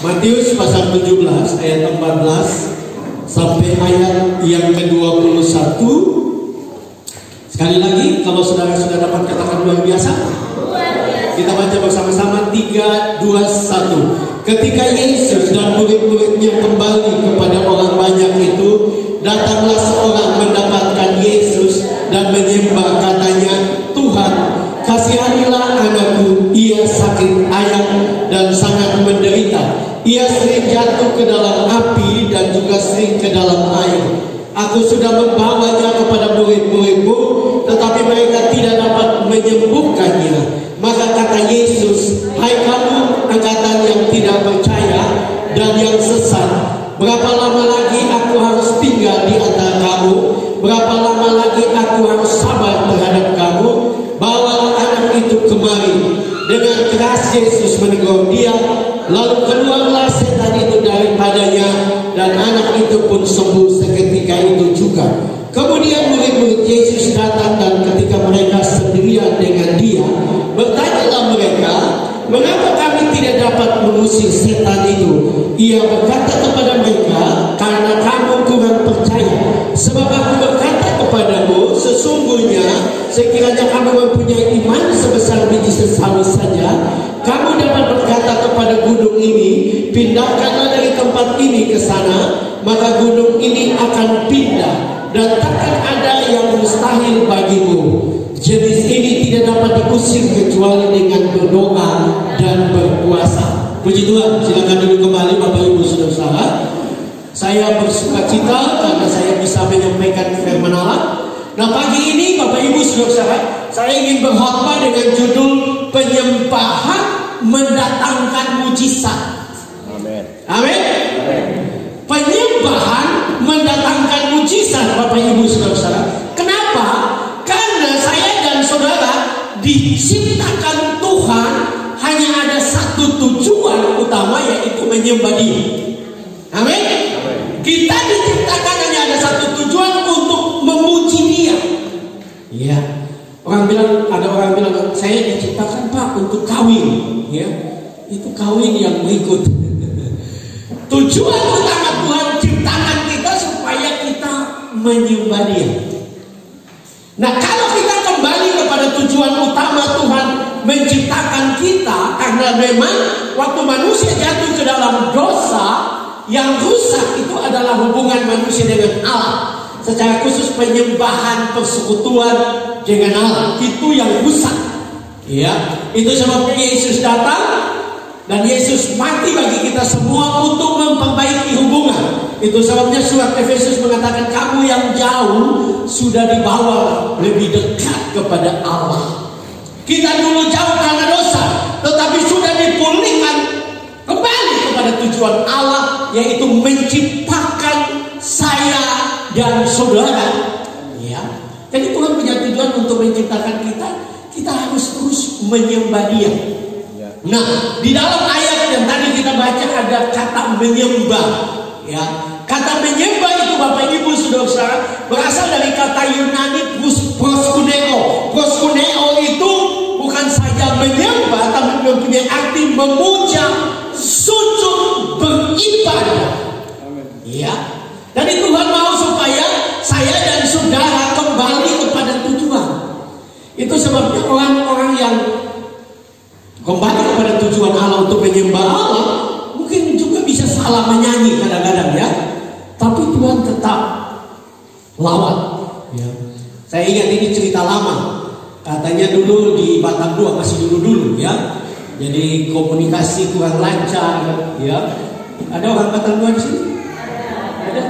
Matius pasal 17 ayat 14 sampai ayat yang ke-21. Sekali lagi, kalau saudara sudah dapat katakan luar biasa. Kita baca bersama-sama 3, 2, 1. Ketika Yesus dan murid-muridnya kembali kepada orang banyak itu, datanglah seorang mendapatkan Yesus dan menyembah, katanya, "Tuhan, kasihanilah anakku, ia sakit ayak dan sangat menderita. Ia sering jatuh ke dalam api dan juga sering ke dalam air. Aku sudah membawanya kepada murid-muridmu, tetapi mereka tidak dapat menyembuhkannya." Maka kata Yesus, "Hai kamu angkatan yang tidak percaya dan yang sesat, berapa lama lagi aku harus tinggal di antara kamu? Berapa lama lagi aku harus sabar terhadap kamu? Bawalah anak itu kemari." Dengan keras Yesus menegur dia, lalu keluarlah setan itu daripadanya, dan anak itu pun sembuh seketika itu juga. Kemudian murid-murid Yesus datang, dan ketika mereka sendirian dengan dia, bertanyalah mereka, "Mengapa kami tidak dapat mengusir setan itu?" Ia berkata kepada mereka, "Karena kamu kurang percaya. Sebab aku berkata kepadamu, sesungguhnya sekiranya kamu mempunyai iman sebesar biji sesawi saja, kamu dapat berkata kepada gunung ini, pindahkanlah dari tempat ini ke sana, maka gunung ini akan pindah, dan takkan ada yang mustahil bagimu." Jenis ini tidak dapat diusir kecuali dengan berdoa dan berpuasa. Puji Tuhan. Silakan duduk kembali Bapak Ibu Saudara. Saya bersuka cita karena saya bisa menyampaikan firman Allah. Nah, pagi ini Bapak Ibu Saudara, saya ingin berkhotbah dengan judul penyembahan mendatangkan mujizat. Amin. Amin. Penyembahan mendatangkan mujizat, Bapak Ibu Saudara. Kenapa? Karena saya dan saudara diciptakan Tuhan hanya ada satu tujuan utama, yaitu menyembah Dia. Amin. Kita diciptakan hanya ada satu tujuan, untuk memuji Dia. Ya. Ada orang bilang, "Saya diciptakan Pak untuk kawin." Ya. Itu kawin yang berikut. Tujuan utama Tuhan ciptakan kita supaya kita menyembah Dia. Nah, kalau kita kembali kepada tujuan utama Tuhan menciptakan kita, karena memang waktu manusia jatuh ke dalam dosa, yang rusak itu adalah hubungan manusia dengan Allah. Secara khusus penyembahan persekutuan dengan Allah, itu yang rusak. Ya, itu sebab Yesus datang dan Yesus mati bagi kita semua untuk memperbaiki hubungan. Itu sebabnya surat Efesus mengatakan, kamu yang jauh sudah dibawa lebih dekat kepada Allah. Kita dulu jauh karena dosa, tetapi sudah dipulihkan kembali kepada tujuan Allah, yaitu menciptakan saya dan saudara. Ya. Jadi Tuhan punya tujuan untuk menciptakan kita. Kita harus terus menyembah Dia. Nah, di dalam ayat yang tadi kita baca ada kata menyembah. Ya, kata menyembah itu Bapak Ibu Saudara berasal dari kata Yunani proskuneo. Proskuneo itu bukan saja menyembah, tapi mempunyai arti memuja, sujud, beribadah. Ya, jadi Tuhan mau supaya saya dan saudara kembali kepada tujuan. Itu sebabnya orang-orang yang kembali kepada tujuan Allah untuk menyembah Allah mungkin juga bisa salah menyanyi kadang-kadang, ya. Tapi Tuhan tetap lawan. Ya. Saya ingat ini cerita lama. Katanya dulu di Batam 2, masih dulu ya. Jadi komunikasi kurang lancar, ya. Ada orang Batam 2 di sini? Ada.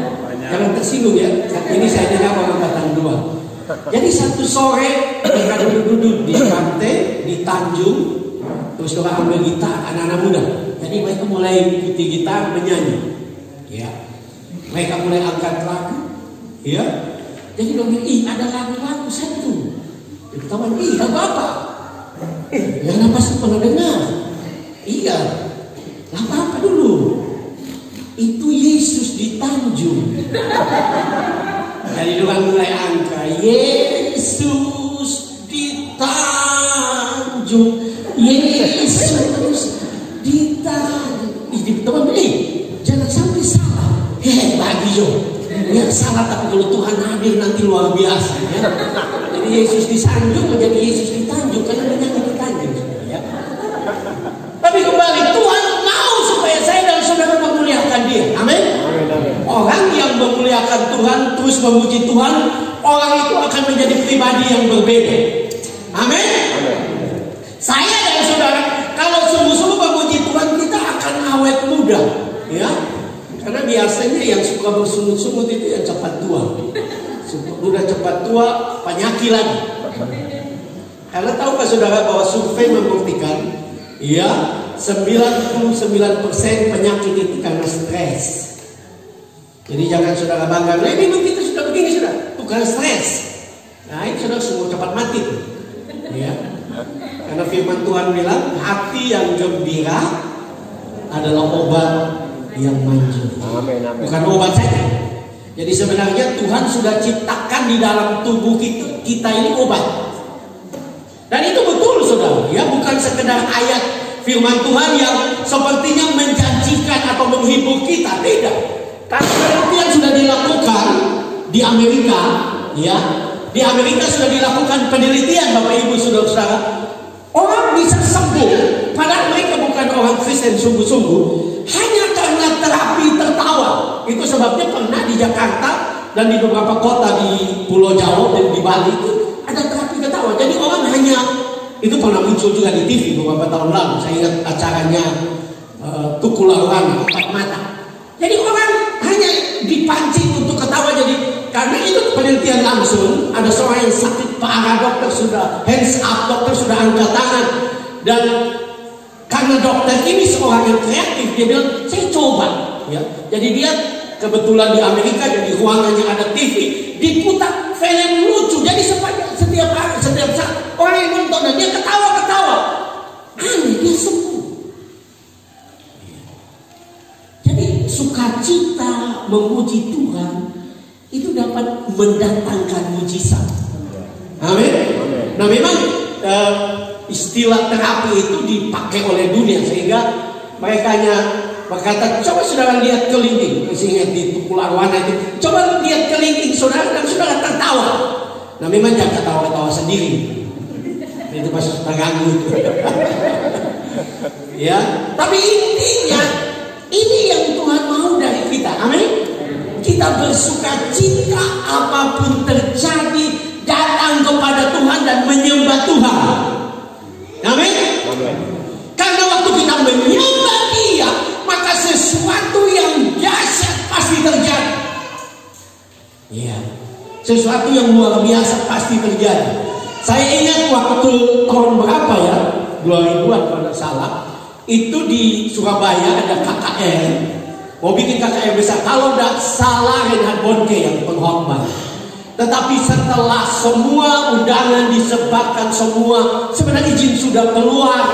Jangan tersinggung ya. Ini saya dengar orang Batam 2. Jadi satu sore mereka duduk di pantai di Tanjung, terus orang ambil gitar, anak-anak muda. Jadi mereka mulai ikuti gitar, menyanyi. Ya. Mereka mulai angkat lagu. Ya. Jadi bilang, ada lagu-lagu satu. Jadi teman, lagu apa? Yang pasti pernah dengar. Iya. Lagu apa dulu? Itu Yesus di Tanjung. Jadi orang mulai angkat, Yesus di Tanjung, Yesus di Tanjung. Teman Biar salah, tapi kalau Tuhan hadir nanti luar biasa ya. Jadi Yesus disanjung menjadi Yesus ditanjung karena menyanyi ditanjung ya. Tapi kembali, Tuhan mau supaya saya dan saudara memuliakan Dia. Amin. Orang yang memuliakan Tuhan, terus memuji Tuhan, orang itu akan menjadi pribadi yang berbeda. Amin. Saya dan saudara kalau sungguh-sungguh memuji Tuhan, kita akan awet muda ya. Karena biasanya yang suka bersungut-sungut itu yang cepat tua. Sudah cepat tua, penyakit lagi. Karena tahukah saudara bahwa survei membuktikan, ya 99% penyakit itu karena stres. Jadi jangan saudara bangga, minum kita sudah begini sudah, bukan stres. Nah itu saudara semua cepat mati. Ya. Karena firman Tuhan bilang, hati yang gembira adalah obat yang manjur. Bukan obat saja. Jadi sebenarnya Tuhan sudah ciptakan di dalam tubuh kita ini obat. Dan itu betul saudara, ya bukan sekedar ayat firman Tuhan yang sepertinya menjanjikan atau menghibur kita, tidak. Karena penelitian sudah dilakukan di Amerika, ya. Di Amerika sudah dilakukan penelitian Bapak Ibu Saudara-saudara. Orang bisa sembuh, padahal mereka bukan orang Kristen sungguh-sungguh, hanya karena terapi tertawa. Itu sebabnya pernah di Jakarta dan di beberapa kota di Pulau Jawa dan di Bali itu ada terapi tertawa. Jadi orang hanya, itu pernah muncul juga di TV beberapa tahun lalu. Saya ingat acaranya Tukul Arwana, Empat Mata. Jadi orang hanya dipancing untuk ketawa. Jadi karena itu penelitian langsung, ada seorang yang sakit parah, dokter sudah hands up, dokter sudah angkat tangan. Dan karena dokter ini seorang yang kreatif, dia bilang, saya coba ya. Jadi dia kebetulan di Amerika, jadi ruangannya ada TV, diputar film lucu. Jadi setiap saat orang yang nonton dan dia ketawa-ketawa, aneh, dia sembuh. Jadi sukacita memuji Tuhan itu dapat mendatangkan mujizat. Amin. Nah memang istilah terapi itu dipakai oleh dunia sehingga mereka berkata, coba saudara lihat kelingking. Masih ingat di Tukul Arwana itu, coba lihat kelingking saudara dan saudara tertawa. Nah memang jangan ketawa-ketawa sendiri. Itu pas terganggu itu. Ya, tapi intinya ini yang Tuhan mau dari kita. Amin. Kita bersuka cita apapun terjadi, datang kepada Tuhan dan menyembah Tuhan. Amin. Karena waktu kita menyembah Dia, maka sesuatu yang dahsyat pasti terjadi. Iya, sesuatu yang luar biasa pasti terjadi. Saya ingat waktu tahun berapa ya, 2000-an kalau tidak salah, itu di Surabaya ada KKR. Mau bikin KKR besar, kalau tidak salah Reinhard Bonnke yang pengkhotbah. Tetapi setelah semua undangan disebarkan semua, sebenarnya izin sudah keluar.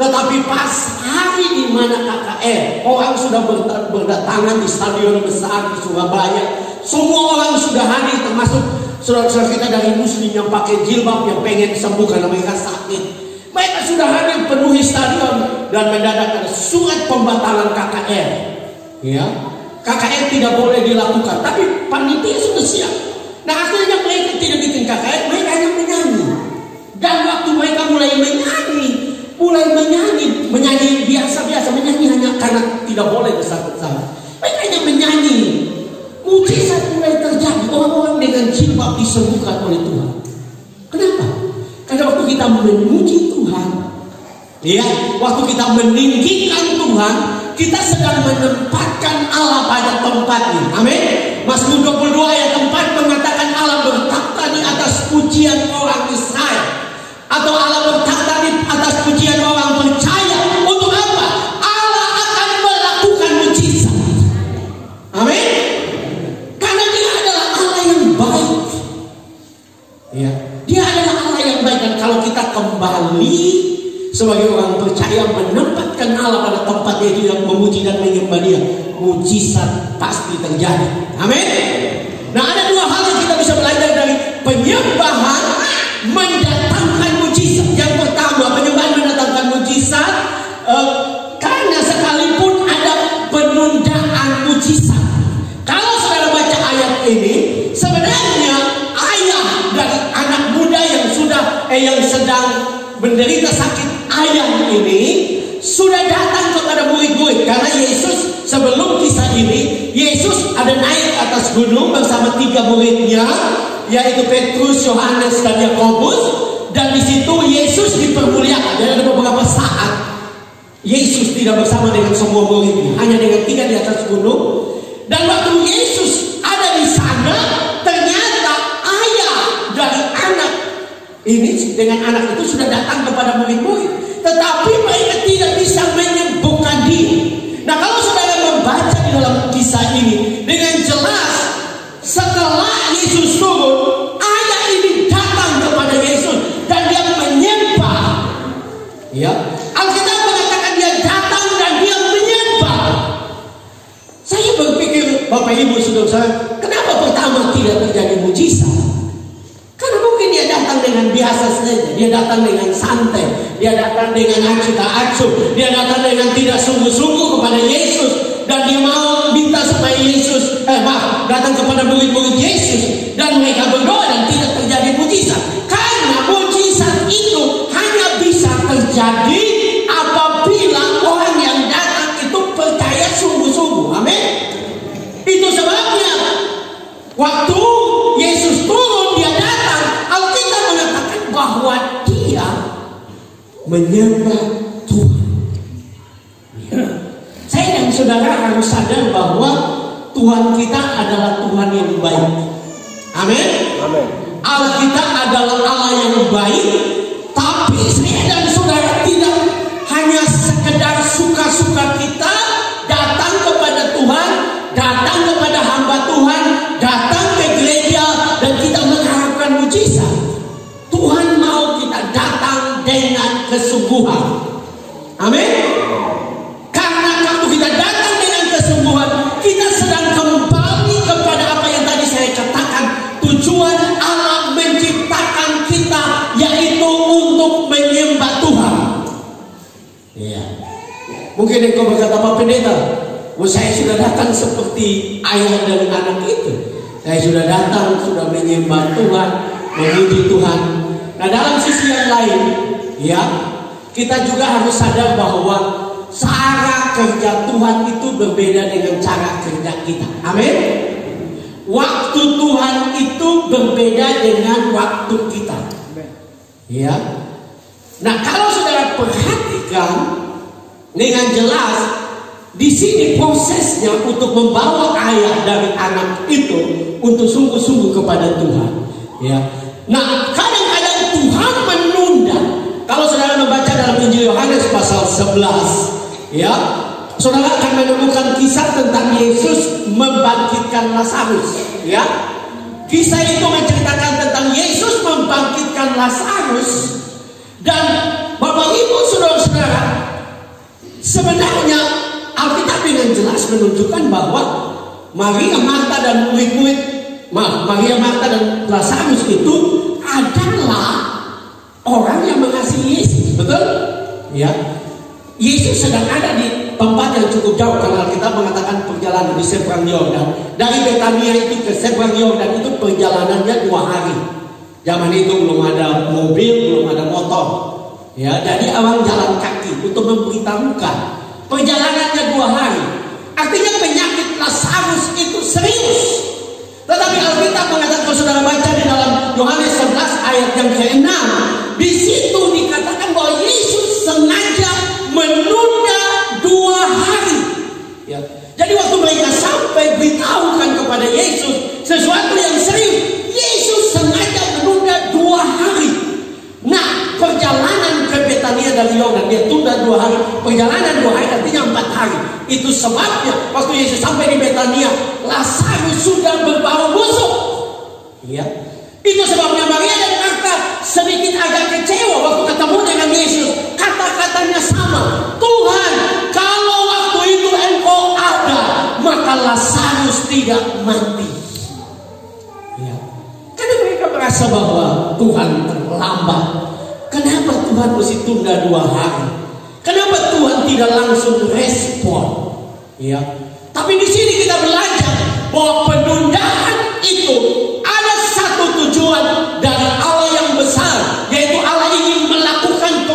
Tetapi pas hari di mana KKR, orang sudah berdatangan di stadion besar di Surabaya. Semua orang sudah hadir, termasuk saudara-saudara kita dari Muslim yang pakai jilbab yang pengen sembuh karena mereka sakit. Mereka sudah hadir penuhi stadion dan mendadak ada surat pembatalan KKR. Ya, KKR tidak boleh dilakukan, tapi panitia sudah siap. Nah akhirnya mereka tidak bikin KKR, mereka hanya menyanyi. Dan waktu mereka mulai menyanyi biasa-biasa, menyanyi hanya karena tidak boleh besar-besar. Mereka hanya menyanyi. Mujizat mulai terjadi, orang-orang dengan jilbab disembuhkan oleh Tuhan. Kenapa? Karena waktu kita memuji Tuhan, ya, waktu kita meninggikan Tuhan, kita sedang menempatkan Allah pada tempatnya. Amin. Mazmur 22 ayat 4 mengatakan Allah bertakhta di atas pujian orang Israel, atau Allah bertakhta di atas pujian orang percaya. Untuk apa? Allah akan melakukan mujizat. Amin. Karena Dia adalah Allah yang baik. Ya, Dia adalah Allah yang baik. Dan kalau kita kembali sebagai orang percaya menempatkan Allah pada tempatnya, itu yang memuji dan menyembah Dia, mujizat pasti terjadi. Amin. Nah ada dua hal yang kita bisa belajar dari penyembahan mendatangkan mujizat. Yang pertama, penyembahan mendatangkan mujizat karena sekalipun ada penundaan mujizat. Kalau saudara baca ayat menderita sakit ayam ini sudah datang kepada murid-murid. Karena Yesus sebelum kisah ini, Yesus ada naik atas gunung bersama 3 muridnya, yaitu Petrus, Yohanes, dan Yakobus. Dan di situ Yesus dipermuliakan. Jadi ada beberapa saat Yesus tidak bersama dengan semua muridnya, hanya dengan 3 di atas gunung. Dan waktu Yesus ada di sana, ternyata ayah dari anak ini dengan anak itu sudah datang kepada murid-murid, tetapi mereka tidak bisa menyembuhkan dia. Nah, kalau saudara membaca di dalam kisah ini dengan jelas, setelah Yesus turun, ayah ini datang kepada Yesus dan dia menyembah. Ya, Alkitab mengatakan dia datang dan dia menyembah. Saya berpikir, Bapak Ibu saudara, kenapa pertama tidak terjadi mujizat? Karena mungkin dia datang dengan biasa saja, dia datang dengan santai, dia datang dengan acuh-acuh, dia datang dengan tidak sungguh-sungguh kepada Yesus, dan dia mau minta supaya Yesus, datang kepada murid-murid Yesus, dan mereka berdoa dan tidak terjadi mujizat. Karena mujizat itu hanya bisa terjadi apabila orang yang datang itu percaya sungguh-sungguh. Amin. Itu sebabnya waktu Yesus turun, dia datang, Alkitab mengatakan bahwa dia menyembah Tuhan. Saya dan saudara harus sadar bahwa Tuhan kita adalah Tuhan yang baik. Amin. Alkitab adalah Allah yang baik. Tapi saya dan saudara tidak hanya sekedar suka-suka kita datang kepada Tuhan, datang kepada hamba Tuhan, datang ke gereja dan kita mengharapkan mujizat. Tuhan mau kita datang dengan kesungguhan. Amin. Karena kalau kita datang dengan kesungguhan, kita sedang kembali kepada apa yang tadi saya katakan, tujuan Allah menciptakan kita, yaitu untuk menyembah Tuhan. Iya. Mungkin engkau berkata, Pak Pendeta, saya sudah datang seperti ayah dan anak itu. Saya sudah datang, sudah menyembah Tuhan, memuji Tuhan. Nah, dalam sisi yang lain, ya, kita juga harus sadar bahwa cara kerja Tuhan itu berbeda dengan cara kerja kita. Amin. Waktu Tuhan itu berbeda dengan waktu kita. Ya. Nah, kalau saudara perhatikan dengan jelas, di sini prosesnya untuk membawa ayah dari anak itu untuk sungguh-sungguh kepada Tuhan. Ya. Nah, kadang-kadang Tuhan menunda. Kalau saudara membaca dalam Injil Yohanes pasal 11, ya, saudara akan menemukan kisah tentang Yesus membangkitkan Lazarus. Ya, kisah itu menceritakan tentang Yesus membangkitkan Lazarus. Dan Bapak Ibu saudara-saudara, sebenarnya Alkitab dengan jelas menunjukkan bahwa Maria, Marta dan murid-murid, Maria, Marta dan Lazarus itu adalah orang yang mengasihi Yesus, betul? Ya. Yesus sedang ada di tempat yang cukup jauh, karena kita mengatakan perjalanan di seberang Yordan. Dari Betania itu ke seberang Yordan itu perjalanannya 2 hari. Zaman itu belum ada mobil, belum ada motor. Ya, jadi orang jalan kaki untuk memberitahukan. Perjalanannya 2 hari. Artinya penyakit Lazarus itu serius. Tetapi Alkitab mengatakan, kalau saudara baca di dalam Yohanes 11 ayat yang ke-6, di situ dikatakan bahwa Yesus sengaja menunda 2 hari. Ya. Jadi waktu mereka sampai beritahukan kepada Yesus sesuatu yang serius, Yesus sengaja menunda 2 hari. Nah, perjalanan ke Betania dari Yordan dia tunda 2 hari. Perjalanan 2 hari artinya 4 hari. Itu sebabnya waktu Yesus sampai di Betania, Lazarus sudah berbau busuk. Ya. Itu sebabnya Maria dan Marta sedikit agak kecewa waktu ketemu dengan Yesus. Kata-katanya sama. Tuhan, kalau waktu itu Engkau ada, maka Lazarus tidak mati. Ya. Karena mereka merasa bahwa Tuhan terlambat. Kenapa Tuhan mesti tunda 2 hari? Kenapa Tuhan tidak langsung respon? Ya. Tapi di sini kita belajar bahwa penundaan itu ada satu tujuan dari Allah yang besar, yaitu Allah ingin melakukan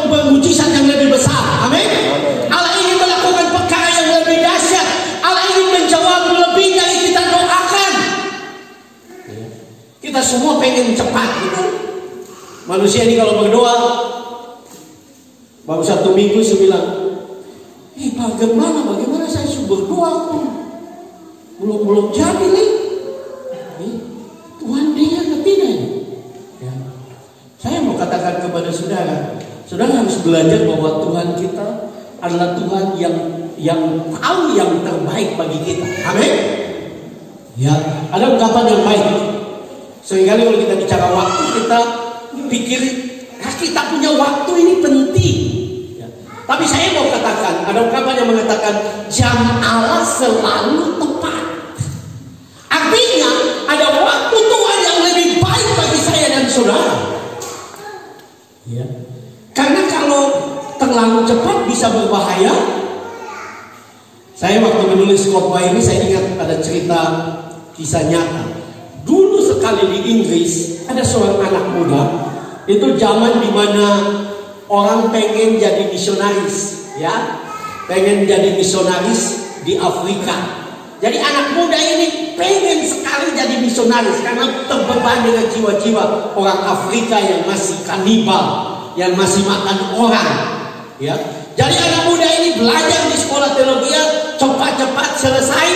semua pengen cepat gitu. Manusia ini kalau berdoa, baru 1 minggu bilang, bagaimana saya sudah berdoa pun belum jadi nih. Tuhan dia tidak. Ya. Saya mau katakan kepada saudara harus belajar bahwa Tuhan kita adalah Tuhan yang tahu yang terbaik bagi kita. Amin. Ya, ada ungkapan yang baik. Seringkali kalau kita bicara waktu, kita pikir kita punya waktu ini penting. Ya. Tapi saya mau katakan, ada ungkapan yang mengatakan jam Allah selalu tepat. Artinya ada waktu Tuhan yang lebih baik bagi saya dan saudara. Ya. Karena kalau terlalu cepat bisa berbahaya. Saya waktu menulis khotbah ini, saya ingat ada cerita kisah nyata. Dulu sekali di Inggris ada seorang anak muda. Itu zaman dimana orang pengen jadi misionaris, ya, pengen jadi misionaris di Afrika. Jadi anak muda ini pengen sekali jadi misionaris karena terbeban dengan jiwa-jiwa orang Afrika yang masih kanibal, yang masih makan orang, ya. Jadi anak muda ini belajar di sekolah teologi, cepat-cepat selesai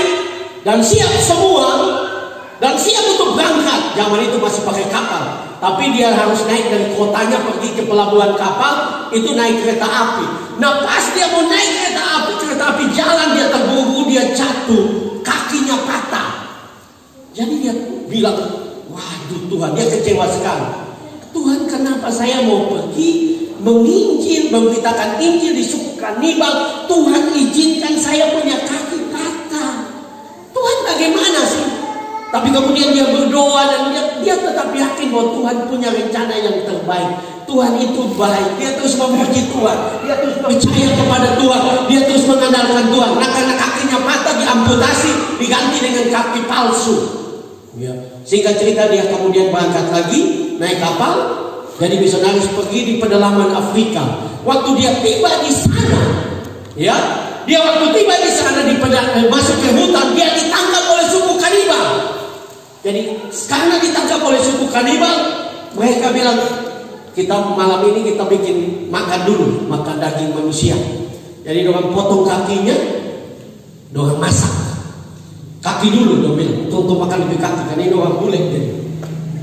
dan siap semua dan siap untuk berangkat. Zaman itu masih pakai kapal, tapi dia harus naik dari kotanya pergi ke pelabuhan kapal, itu naik kereta api. Nah pas dia mau naik kereta api jalan, dia terburu-buru, dia jatuh, kakinya patah. Jadi dia bilang, waduh Tuhan, dia kecewa sekali. Tuhan, kenapa saya mau pergi menginjil, memberitakan Injil di suku kanibal, Tuhan izinkan saya punya kaki patah. Tuhan bagaimana sih? Tapi kemudian dia berdoa dan dia tetap yakin bahwa Tuhan punya rencana yang terbaik. Tuhan itu baik. Dia terus memuji Tuhan, dia terus percaya kepada Tuhan, dia terus mengandalkan Tuhan. Nah karena kakinya patah, diamputasi, diganti dengan kaki palsu, ya. Singkat cerita dia kemudian berangkat lagi naik kapal. Jadi misionaris pergi di pedalaman Afrika. Waktu dia tiba di sana, ya, dia waktu tiba di sana masuk ke hutan, dia ditangkap oleh suku kanibal. Jadi karena ditangkap oleh suku kanibal, mereka bilang, kita malam ini kita bikin makan dulu, makan daging manusia. Jadi orang potong kakinya, orang masak. Kaki dulu, dia bilang, untuk makan lebih kaki, karena ini orang boleh. Jadi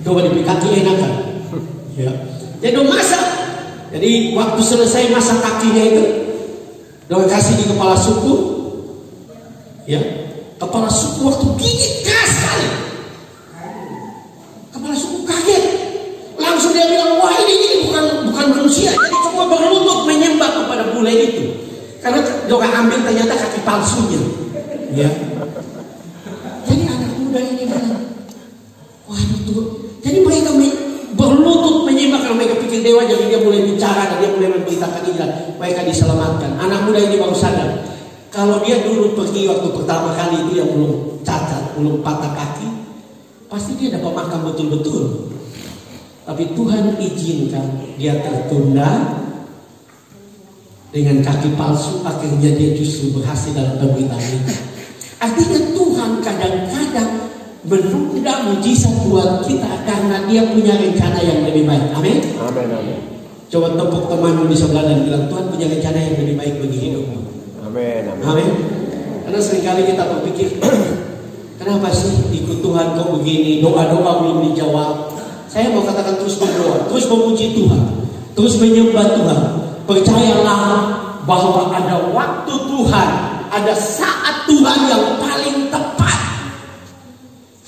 coba lebih kaki enak kan? Ya. Jadi dong masak. Jadi waktu selesai masak kakinya itu, dong kasih di kepala suku. Ya, kepala suku waktu gigit keras sekali. Kepala suku kaget. Langsung dia bilang, wah ini bukan manusia. Jadi semua berlutut menyembah kepada bule itu. Karena dong ambil ternyata kaki palsunya. Ya. Jadi anak muda ini bilang, wah itu. Jadi mereka berlutut menyembah karena mereka pikir dewa, jadi dia mulai bicara dan dia mulai memberitakan Injil. Mereka diselamatkan. Anak muda ini baru sadar kalau dia dulu pergi waktu pertama kali itu yang belum cacat, belum patah kaki, pasti dia dapat makan betul-betul. Tapi Tuhan izinkan dia tertunda dengan kaki palsu, akhirnya dia justru berhasil dalam pemberitaan itu. Artinya Tuhan kadang-kadang menunda mujizat buat kita karena dia punya rencana yang lebih baik. Amin. Amin. Amin. Coba tepuk temanmu di sebelah dan bilang, Tuhan punya rencana yang lebih baik bagi hidupmu. Amin. Amin. Amin. Karena seringkali kita berpikir, kenapa sih ikut Tuhan kok begini, doa-doa belum dijawab. Saya mau katakan terus berdoa, terus memuji Tuhan, terus menyembah Tuhan. Percayalah bahwa ada waktu Tuhan, ada saat Tuhan yang paling tepat,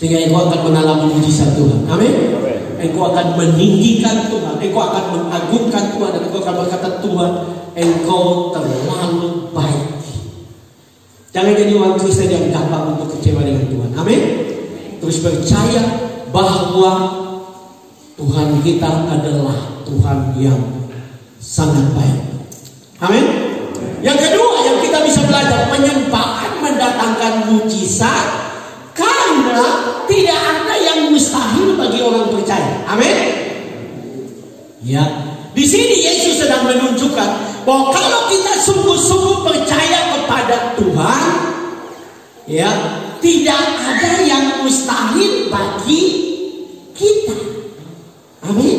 sehingga engkau akan mengalami mujizat Tuhan. Amin. Engkau akan meninggikan Tuhan, engkau akan mengagungkan Tuhan, dan engkau akan berkata, Tuhan, engkau terlalu baik. Jangan jadi orang Kristen yang gampang untuk kecewa dengan Tuhan. Amin. Terus percaya bahwa Tuhan kita adalah Tuhan yang sangat baik. Amin. Yang kedua yang kita bisa belajar, penyembahan mendatangkan mujizat karena tidak ada yang mustahil bagi orang percaya. Amin. Ya, di sini Yesus sedang menunjukkan bahwa kalau kita sungguh-sungguh percaya kepada Tuhan, ya, tidak ada yang mustahil bagi kita. Amin.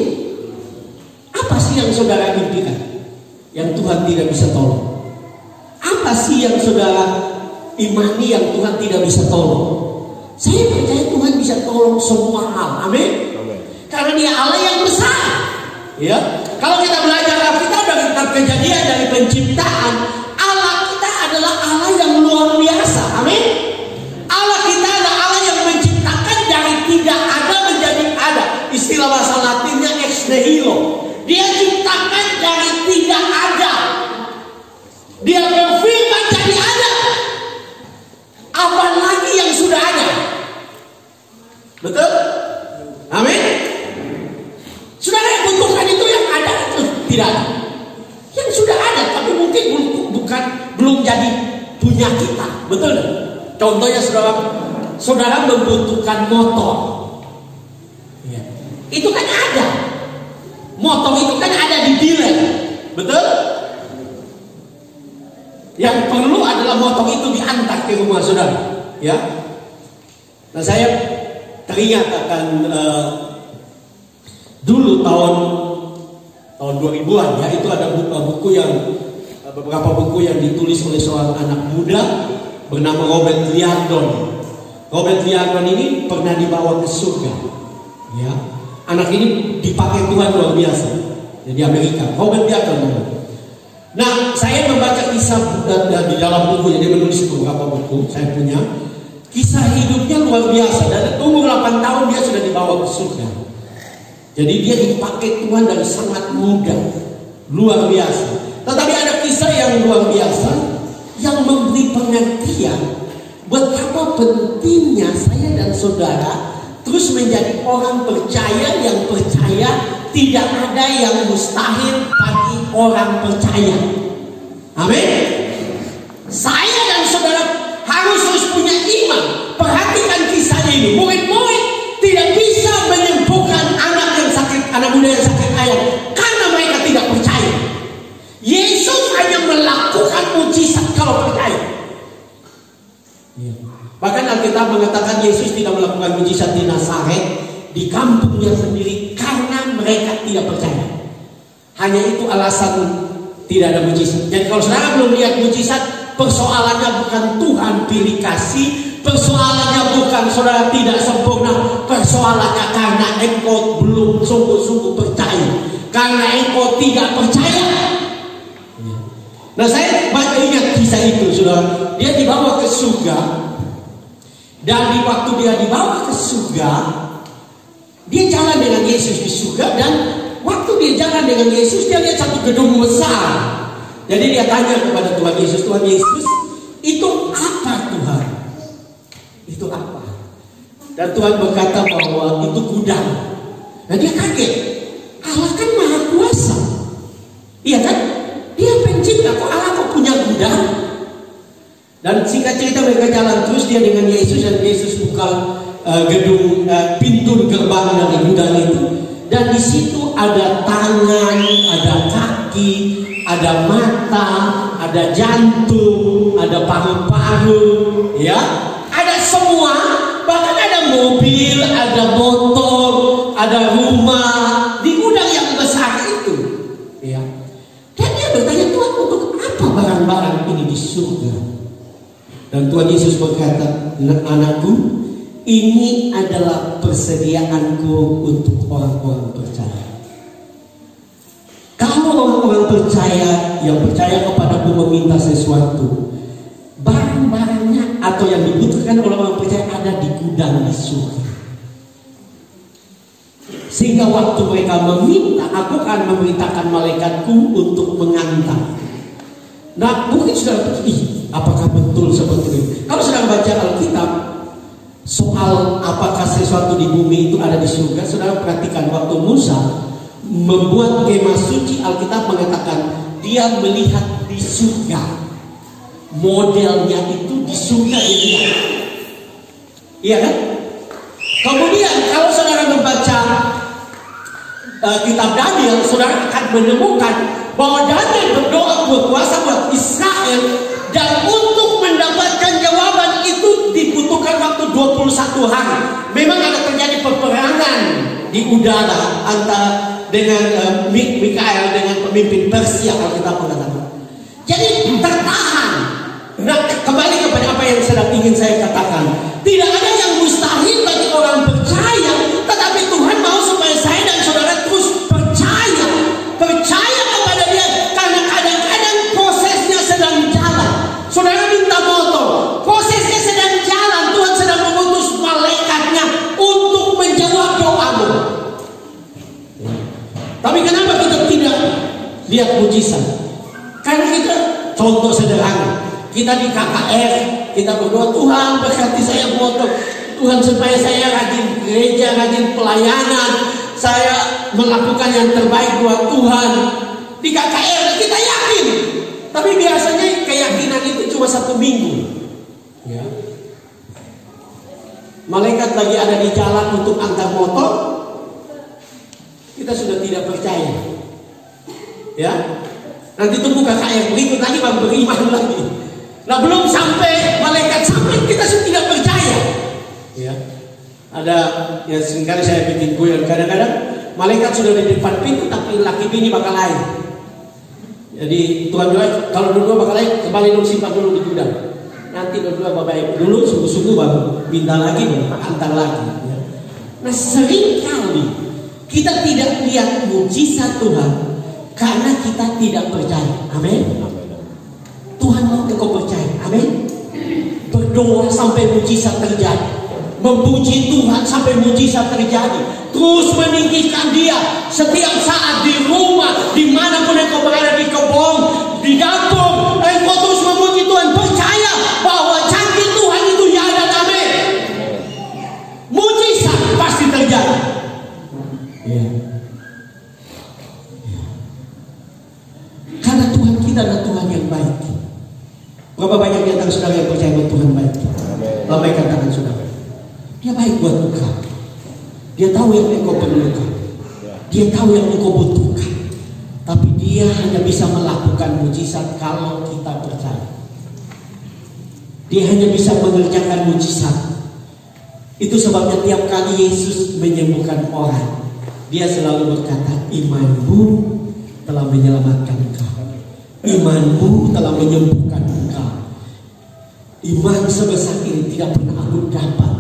Apa sih yang saudara impikan yang Tuhan tidak bisa tolong? Apa sih yang saudara imani yang Tuhan tidak bisa tolong? Saya percaya Tuhan bisa tolong semua hal. Amin. Karena Dia Allah yang besar. Ya. Kalau kita belajar Alkitab dari kitab Kejadian, dari penciptaan, Allah kita adalah Allah yang luar biasa. Amin. Allah kita adalah Allah yang menciptakan dari tidak ada menjadi ada. Istilah bahasa Latinnya ex nihilo. Dia ciptakan dari tidak ada. Dia berfirman jadi ada. Apa lagi yang sudah ada? Betul? Amin. Saudara yang butuhkan itu yang ada atau tidak ada? Yang sudah ada, tapi mungkin belum jadi punya kita. Betul? Contohnya saudara membutuhkan motor. Ya. Itu kan ada. Motor itu kan ada di dealer. Betul? Yang perlu adalah motor itu diantar ke rumah saudara. Ya. Nah, saya teringat akan dulu tahun 2000-an ya, itu ada beberapa buku yang ditulis oleh seorang anak muda bernama Robert Liardon. Robert Liardon ini pernah dibawa ke surga. Ya. Anak ini dipakai Tuhan luar biasa di Amerika. Robert Liardon. Nah, saya membaca kisah di dalam buku, jadi menulis beberapa buku saya punya. Kisah hidupnya luar biasa. Dari umur 8 tahun dia sudah dibawa ke surga. Jadi dia dipakai Tuhan dari sangat muda. Luar biasa. Tetapi ada kisah yang luar biasa yang memberi pengertian betapa pentingnya saya dan saudara terus menjadi orang percaya yang percaya tidak ada yang mustahil bagi orang percaya. Amin. Saya dan saudara harus punya iman. Perhatikan kisah ini. Murid-murid tidak bisa menyembuhkan anak muda yang sakit ayam karena mereka tidak percaya. Yesus hanya melakukan mujizat kalau percaya. Bahkan Alkitab mengatakan Yesus tidak melakukan mujizat di Nazaret, di kampungnya sendiri, karena mereka tidak percaya. Hanya itu alasan tidak ada mujizat. Jadi kalau saudara belum lihat mujizat, persoalannya bukan Tuhan pilih kasih, persoalannya bukan saudara tidak sempurna, persoalannya karena engkau belum sungguh-sungguh percaya, karena engkau tidak percaya. Nah, saya ingat kisah itu, saudara. Dia dibawa ke surga, dan di waktu dia dibawa ke surga, dia jalan dengan Yesus di surga, dan waktu dia jalan dengan Yesus, dia lihat satu gedung besar. Jadi dia tanya kepada Tuhan Yesus, Tuhan Yesus, itu apa Tuhan? Itu apa? Dan Tuhan berkata bahwa itu gudang. Nah, dia kaget. Allah kan maha kuasa. Iya kan? Dia pencipta, kok Allah kok punya gudang? Dan singkat cerita mereka jalan terus, dia dengan Yesus, dan Yesus buka gedung pintu gerbang dari gudang itu. Dan di situ ada tangan, ada kaki, ada mata, ada jantung, ada paru-paru, ya, ada semua. Bahkan ada mobil, ada motor, ada rumah di gudang yang besar itu, ya. Dan dia bertanya, Tuhan, untuk apa barang-barang ini di surga? Dan Tuhan Yesus berkata, anakku, ini adalah persediaanku untuk orang-orang percaya. Kalau orang-orang percaya yang percaya kepadaku meminta sesuatu, barang-barangnya atau yang dibutuhkan oleh orang percaya ada di gudang di surga. Sehingga waktu mereka meminta, aku akan memerintahkan malaikatku untuk mengantar. Nah, mungkin sudah berpikir, apakah betul seperti itu? Kalau sedang baca Alkitab soal apakah sesuatu di bumi itu ada di surga, saudara perhatikan waktu Musa membuat kemah suci, Alkitab mengatakan dia melihat di surga. Modelnya itu di surga dia lihat. Iya kan? Kemudian kalau saudara membaca kitab Daniel, saudara akan menemukan bahwa Daniel berdoa berpuasa buat Israel, dan untuk mendapatkan jawaban itu dibutuhkan waktu 21 hari. Memang ada terjadi peperangan di udara antara dengan Mikael dengan pemimpin Persia, kalau kita mengatakan. Jadi tertahan. Nah, kembali kepada apa yang sedang ingin saya katakan. Tidak ada yang mustahil bagi orang percaya, tetapi Tuhan mau supaya saya dan saudara terus percaya kepada Dia, karena kadang-kadang prosesnya sedang jalan. Saudara minta motor, prosesnya sedang jalan. Tuhan sedang mengutus malaikatnya untuk menjawab doamu. Tapi kenapa kita tidak lihat mujizat? Karena kita, contoh sederhana, kita di KKR, kita berdoa, Tuhan berkati saya motor, Tuhan supaya saya rajin gereja, rajin pelayanan, saya melakukan yang terbaik buat Tuhan. Di KKR kita yakin, tapi biasanya keyakinan itu cuma 1 minggu. Ya. Malaikat lagi ada di jalan untuk antar motor, kita sudah tidak percaya. Ya, nanti tunggu KKR berikut lagi baru beriman lagi. Nah, belum sampai malaikat sampai kita sudah tidak percaya. Ya, ada ya seringkali saya bikin guyon, kadang-kadang malaikat sudah di depan pintu tapi laki bini bakal lain. Jadi Tuhan bilang kalau dua-dua bakal lain, kembali dulu, simpan dulu di gudang. Nanti dua-dua baik dulu, sungguh-sungguh baru minta lagi, baru antar lagi. Ya. Nah, seringkali kita tidak lihat mujizat Tuhan karena kita tidak percaya. Amin. Tuhan mau engkau percaya. Amin. Berdoa sampai mujizat terjadi, memuji Tuhan sampai mujizat terjadi, terus meninggikan Dia setiap saat di rumah, dimanapun engkau berada, di kebun, di dapur, engkau terus memuji Tuhan. Percaya bahwa janji Tuhan itu ya dan amin. Mujizat pasti terjadi. Ya. Karena Tuhan kita adalah Tuhan yang baik. Berapa banyak di antara saudara yang percaya bahwa Tuhan baik? Lama katakan saudara, Dia baik buat engkau. Dia tahu yang engkau perlukan, Dia tahu yang engkau butuhkan. Tapi Dia hanya bisa melakukan mujizat kalau kita percaya. Dia hanya bisa mengerjakan mujizat. Itu sebabnya tiap kali Yesus menyembuhkan orang, Dia selalu berkata, imanmu telah menyelamatkan engkau. Imanmu telah menyembuhkan engkau. Iman sebesar ini tidak pernah aku dapat.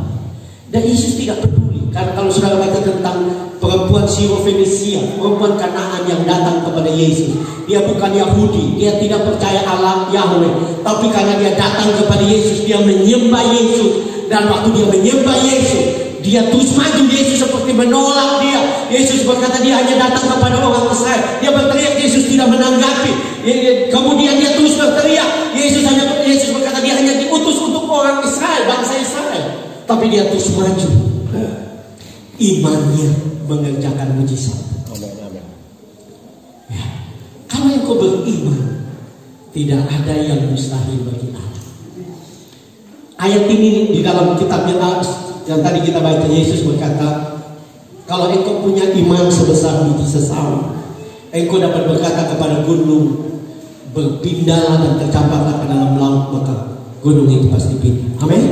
Dan Yesus tidak peduli. Karena kalau saudara baca tentang perempuan Sirofenisia, perempuan Kanaan yang datang kepada Yesus, dia bukan Yahudi, dia tidak percaya Allah Yahweh, tapi karena dia datang kepada Yesus, dia menyembah Yesus. Dan waktu dia menyembah Yesus, dia terus maju. Yesus seperti menolak dia. Yesus berkata dia hanya datang kepada orang Israel. Dia berteriak, Yesus tidak menanggapi. Kemudian dia terus berteriak. Yesus berkata dia hanya diutus untuk orang Israel, bangsa Israel. Tapi dia terus maju. Imannya mengerjakan mujizat. Ya. Kalau engkau beriman, tidak ada yang mustahil bagi Allah. Ayat ini di dalam kitab yang tadi kita baca, Yesus berkata, kalau engkau punya iman sebesar biji sesawi, engkau dapat berkata kepada gunung, berpindahlah dan tercamparlah ke dalam laut, maka gunung itu pasti pindah. Amin.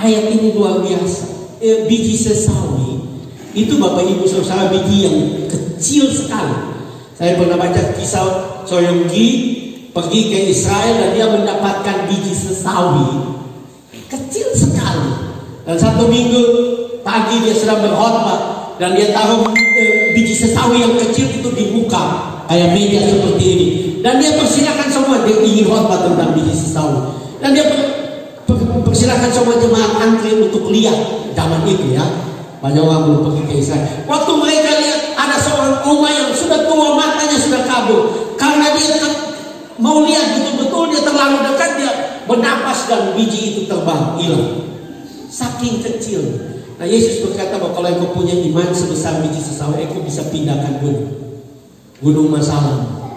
Ayat ini luar biasa. Biji sesawi itu Bapak Ibu Saudara, biji yang kecil sekali. Saya pernah baca kisah Soyonggi pergi ke Israel dan dia mendapatkan biji sesawi kecil sekali. Dan 1 minggu pagi dia sedang berkhotbah dan dia taruh biji sesawi yang kecil itu di muka kayak meja seperti ini. Dan dia persilakan semua, dia ingin khotbah tentang biji sesawi. Dan dia persilakan semua jemaat antri untuk lihat. Zaman itu ya, banyak orang belum pergi ke Israel. Waktu mereka lihat ada seorang oma yang sudah tua, matanya sudah kabur. Karena dia mau lihat betul-betul, dia terlalu dekat, dia bernapas dan biji itu terbang, hilang. Saking kecil. Nah, Yesus berkata bahwa kalau engkau punya iman sebesar biji sesawi, engkau bisa pindahkan gunung masalah.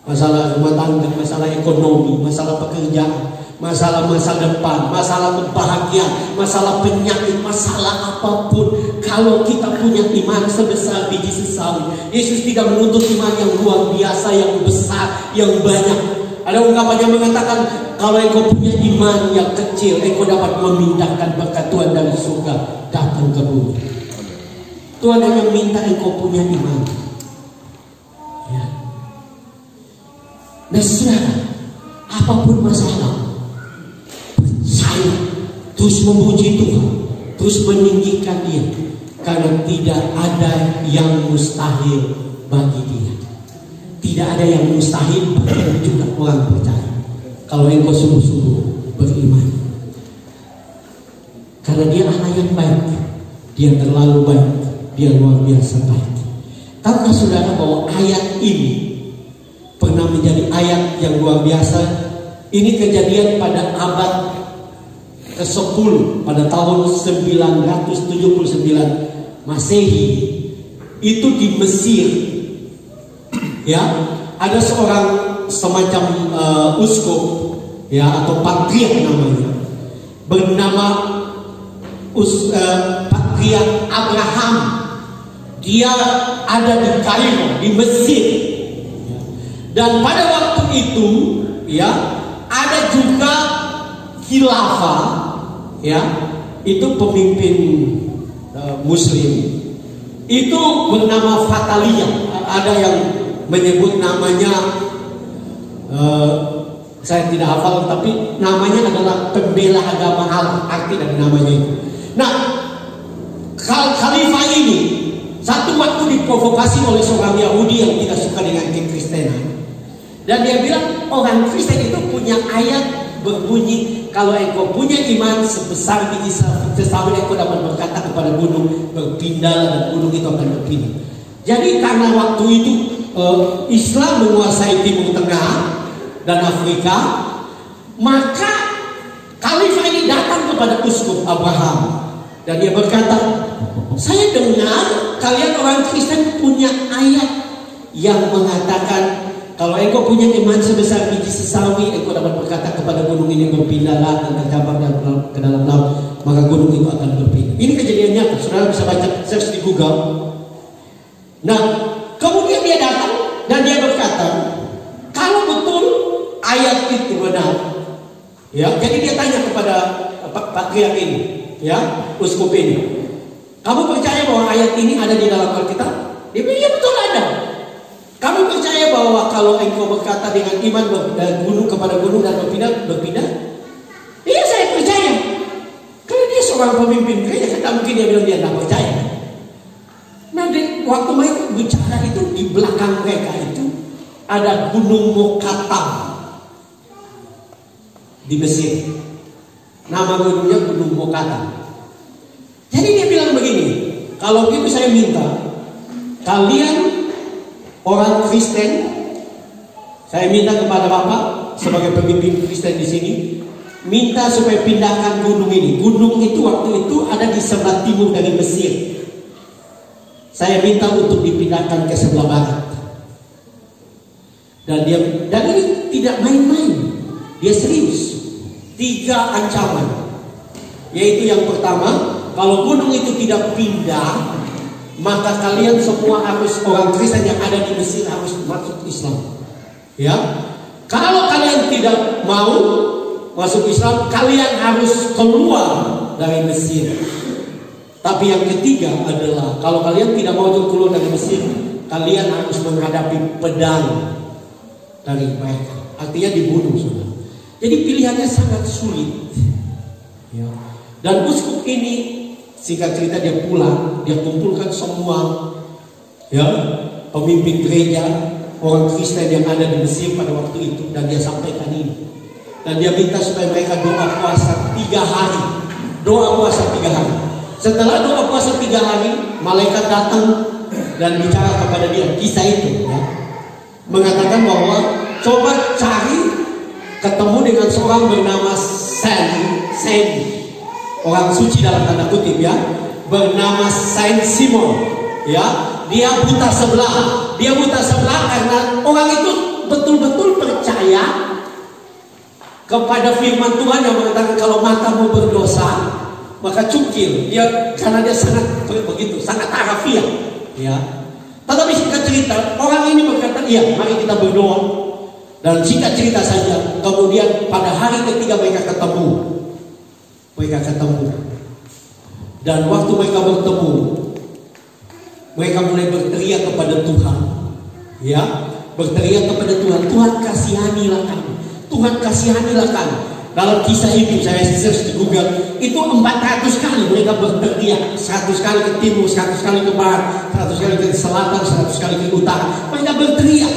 Masalah rumah tangga, masalah ekonomi, masalah pekerjaan, masalah masa depan, masalah kebahagiaan, masalah penyakit, masalah apapun. Kalau kita punya iman sebesar biji sesawi, Yesus tidak menuntut iman yang luar biasa, yang besar, yang banyak. Ada ungkapan yang mengatakan, kalau engkau punya iman yang kecil, engkau dapat memindahkan berkat Tuhan dari surga datang ke bumi. Tuhan hanya minta engkau punya iman. Ya. Nah saudara, apapun masalah, percaya, terus memuji Tuhan, terus meninggikan Dia, karena tidak ada yang mustahil bagi Dia. Tidak ada yang mustahil bagi juga orang percaya. Kalau engkau sungguh-sungguh beriman, karena Dia Allah yang baik, Dia terlalu baik, Dia luar biasa baik. Tahukah saudara bahwa ayat ini pernah menjadi ayat yang luar biasa? Ini kejadian pada abad ke-10, pada tahun 979 Masehi. Itu di Mesir. Ya, ada seorang semacam uskup, ya, atau patriark namanya, bernama Patriark Abraham. Dia ada di Kairo, di Mesir. Dan pada waktu itu, ya, ada juga khilafah, ya, itu pemimpin Muslim. Itu bernama Fataliyah. Ada yang menyebut namanya, saya tidak hafal, tapi namanya adalah pembela agama Allah, arti dari namanya itu. Nah, khalifah ini satu waktu diprovokasi oleh seorang Yahudi yang tidak suka dengan kekristenan. Dan dia bilang, orang Kristen itu punya ayat berbunyi, kalau engkau punya iman sebesar biji sawit, engkau dapat berkata kepada gunung berpindah, dan gunung itu akan berpindah. Jadi karena waktu itu Islam menguasai Timur Tengah dan Afrika, maka khalifah ini datang kepada uskup Abraham dan dia berkata, saya dengar kalian orang Kristen punya ayat yang mengatakan, kalau engkau punya iman sebesar biji sesawi, engkau dapat berkata kepada gunung ini berpindahlah dan terjebak ke dalam laut, maka gunung itu akan berpindah. Ini kejadian nyata, saudara bisa baca, search di Google. Nah, kemudian dia datang dan dia berkata, kalau betul ayat itu benar, ya, jadi dia tanya kepada patriark ini, ya, uskup ini, kamu percaya bahwa ayat ini ada di dalam Alkitab? Dia bilang, iya betul ada. Kamu percaya bahwa kalau engkau berkata dengan iman gunung kepada gunung dan berpindah? Iya, saya percaya. Karena dia seorang pemimpin gereja, tidak mungkin dia bilang dia tidak percaya. Nah, waktu mereka bicara itu, di belakang mereka itu ada gunung Mokatam di Mesir. Nama gunungnya Gunung Mokatam. Jadi dia bilang begini, kalau gitu saya minta kalian orang Kristen, saya minta kepada Bapak sebagai pemimpin Kristen di sini, minta supaya pindahkan gunung ini. Gunung itu waktu itu ada di sebelah timur dari Mesir. Saya minta untuk dipindahkan ke sebelah barat. Dan ini tidak main-main, dia serius. 3 ancaman, yaitu yang pertama, kalau gunung itu tidak pindah, maka kalian semua harus, orang Kristen yang ada di Mesir harus masuk Islam. Ya, kalau kalian tidak mau masuk Islam, kalian harus keluar dari Mesir. Tapi yang ketiga adalah, kalau kalian tidak mau keluar dari Mesir, kalian harus menghadapi pedang dari mereka. Artinya dibunuh, saudara. Jadi pilihannya sangat sulit. Ya. Dan uskup ini, singkat cerita, dia pulang, dia kumpulkan semua, ya, pemimpin gereja orang Kristen yang ada di Mesir pada waktu itu, dan dia sampaikan ini. Dan dia minta supaya mereka doa puasa 3 hari. Doa puasa 3 hari. Setelah doa puasa 3 hari, malaikat datang dan bicara kepada dia, kisah itu, ya, mengatakan bahwa coba cari ketemu dengan seorang bernama Saint, orang suci dalam tanda kutip, ya, bernama Saint Simon, ya. Dia buta sebelah karena orang itu betul-betul percaya kepada firman Tuhan yang mengatakan kalau matamu berdosa maka cukil. Karena dia sangat begitu, sangat harafiah, ya. Tetapi singkat cerita, orang ini berkata, iya, mari kita berdoa. Dan singkat cerita saja, kemudian pada hari ketiga mereka ketemu. Dan waktu mereka bertemu, Mereka mulai berteriak kepada Tuhan, ya, berteriak kepada Tuhan. Tuhan kasihanilah kami, Tuhan kasihanilah kami. Dalam kisah itu saya search di Google, itu 400 kali mereka berteriak, 100 kali ke timur, 100 kali ke barat, 100 kali ke selatan, 100 kali ke utara. Mereka berteriak,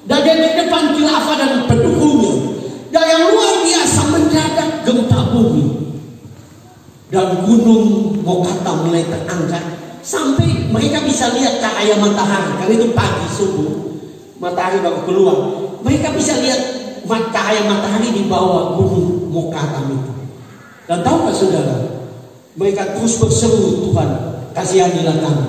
dan di depan khilafah dan pendukungnya. Dan yang luar biasa, mendadak gempa bumi, dan gunung Mokata mulai terangkat sampai mereka bisa lihat cahaya matahari. Karena itu pagi subuh, matahari baru keluar. Mereka bisa lihat cahaya matahari di bawah gunung Mokata itu. Dan tahukah saudara, mereka terus berseru, Tuhan kasihanilah kami.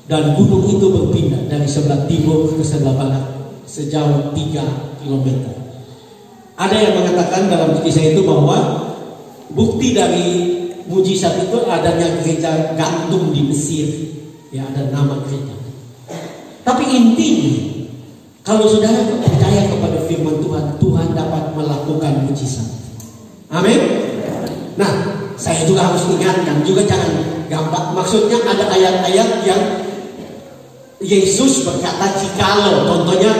Dan gunung itu berpindah dari sebelah timur ke sebelah barat sejauh 3 km. Ada yang mengatakan dalam kisah itu bahwa bukti dari mujizat itu adanya gereja gantung di Mesir, ya, ada nama gereja. Tapi intinya, kalau saudara percaya kepada firman Tuhan, Tuhan dapat melakukan mujizat. Amin. Nah, saya juga harus ingatkan, juga jangan gampang. Maksudnya ada ayat-ayat yang Yesus berkata, contohnya,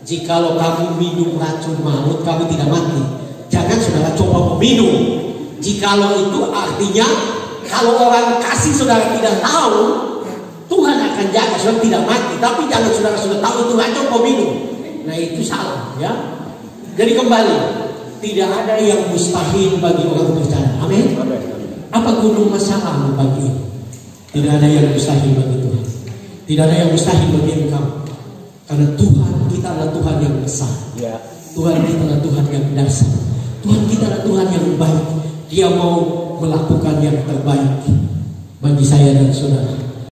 jikalau kamu minum racun maut, kamu tidak mati. Jangan saudara coba meminum. Jikalau itu artinya, kalau orang kasih saudara tidak tahu, Tuhan akan jaga saudara tidak mati. Tapi jangan saudara sudah tahu itu racun kau minum. Nah, itu salah, ya. Jadi kembali, tidak ada yang mustahil bagi orang percaya. Amin. Apa gunung masalahmu bagi ini? Tidak ada yang mustahil bagi Tuhan. Tidak ada yang mustahil bagi engkau. Karena Tuhan kita adalah Tuhan yang besar. Tuhan kita adalah Tuhan yang dasar. Tuhan kita adalah Tuhan yang baik. Dia mau melakukan yang terbaik bagi saya dan saudara.